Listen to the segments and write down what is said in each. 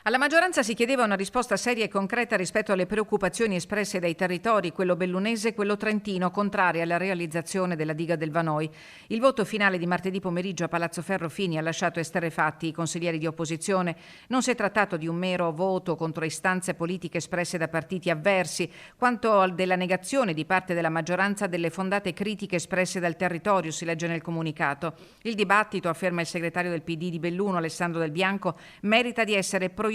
Alla maggioranza si chiedeva una risposta seria e concreta rispetto alle preoccupazioni espresse dai territori, quello bellunese e quello trentino, contrari alla realizzazione della diga del Vanoi. Il voto finale di martedì pomeriggio a Palazzo Ferro-Fini ha lasciato esterrefatti i consiglieri di opposizione. Non si è trattato di un mero voto contro istanze politiche espresse da partiti avversi, quanto della negazione di parte della maggioranza delle fondate critiche espresse dal territorio, si legge nel comunicato. Il dibattito, afferma il segretario del PD di Belluno, Alessandro Del Bianco, merita di essere proiettato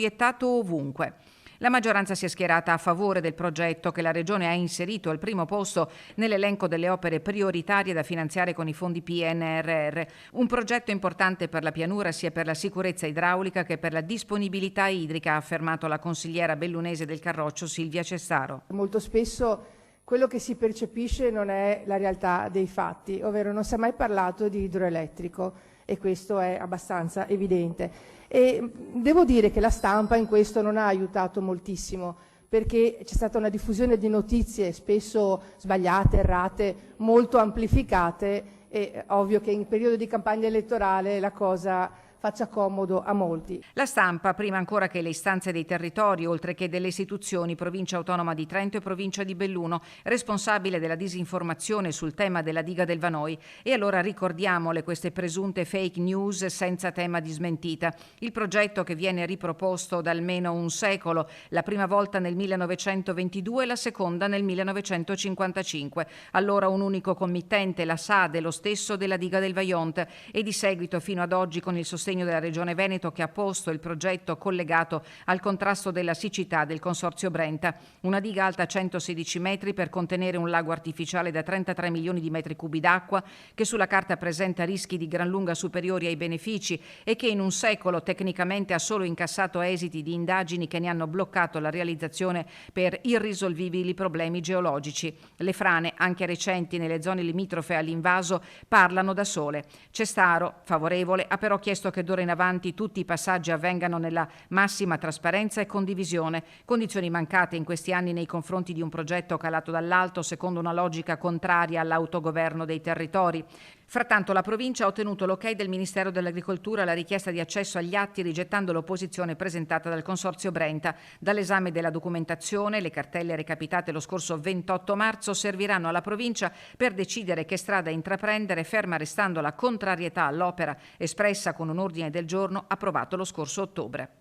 ovunque. La maggioranza si è schierata a favore del progetto che la Regione ha inserito al primo posto nell'elenco delle opere prioritarie da finanziare con i fondi PNRR. Un progetto importante per la pianura sia per la sicurezza idraulica che per la disponibilità idrica, ha affermato la consigliera bellunese del Carroccio Silvia Cestaro. Molto spesso quello che si percepisce non è la realtà dei fatti, ovvero non si è mai parlato di idroelettrico e questo è abbastanza evidente. E devo dire che la stampa in questo non ha aiutato moltissimo, perché c'è stata una diffusione di notizie spesso sbagliate, errate, molto amplificate, e ovvio che in periodo di campagna elettorale la cosa faccia comodo a molti. La stampa, prima ancora che le istanze dei territori, oltre che delle istituzioni, Provincia Autonoma di Trento e Provincia di Belluno, responsabile della disinformazione sul tema della diga del Vanoi. E allora ricordiamole queste presunte fake news senza tema di smentita. Il progetto, che viene riproposto da almeno un secolo, la prima volta nel 1922 e la seconda nel 1955. Allora un unico committente, la SADE, lo stesso della diga del Vajont, e di seguito fino ad oggi con il sostegno della Regione Veneto, che ha posto il progetto collegato al contrasto della siccità del Consorzio Brenta. Una diga alta 116 metri per contenere un lago artificiale da 33 milioni di metri cubi d'acqua, che sulla carta presenta rischi di gran lunga superiori ai benefici e che in un secolo tecnicamente ha solo incassato esiti di indagini che ne hanno bloccato la realizzazione per irrisolvibili problemi geologici. Le frane, anche recenti nelle zone limitrofe all'invaso, parlano da sole. Cestaro, favorevole, ha però chiesto che d'ora in avanti tutti i passaggi avvengano nella massima trasparenza e condivisione, condizioni mancate in questi anni nei confronti di un progetto calato dall'alto secondo una logica contraria all'autogoverno dei territori. Frattanto la provincia ha ottenuto l'ok del Ministero dell'Agricoltura alla richiesta di accesso agli atti, rigettando l'opposizione presentata dal Consorzio Brenta. Dall'esame della documentazione, le cartelle recapitate lo scorso 28 marzo serviranno alla provincia per decidere che strada intraprendere, ferma restando la contrarietà all'opera espressa con un ordine del giorno approvato lo scorso ottobre.